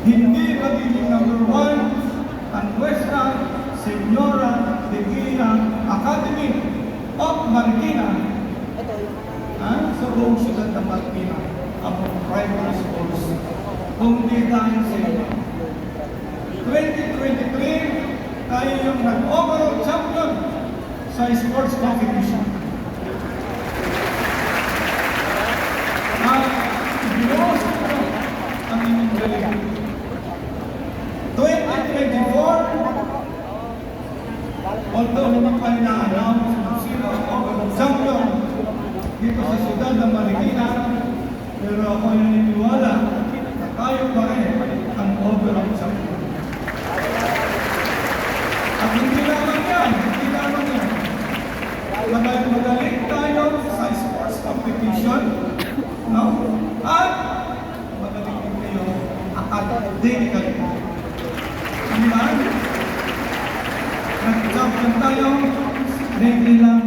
hindi magiging number 1 ang Nuestra Señora de Guia Academy of Marikina sa buong siyudad ng Marikina ang primary schools. Kundi dahil sa inyo. 2023, tayo yung nag-overall champion sa sports competition. Binuhos ko ang inyong galing. 2024, although naman pa na-announce kung sino ang overall champion dito sa siyudad ng Marikina, pero ako naniniwala na tayo pa rin ang overall champion. At hindi naman yan. Magaling tayo sa sports competition, no? At magaling din kayo academically. Ano ba? Nag-champion tayo, lately lang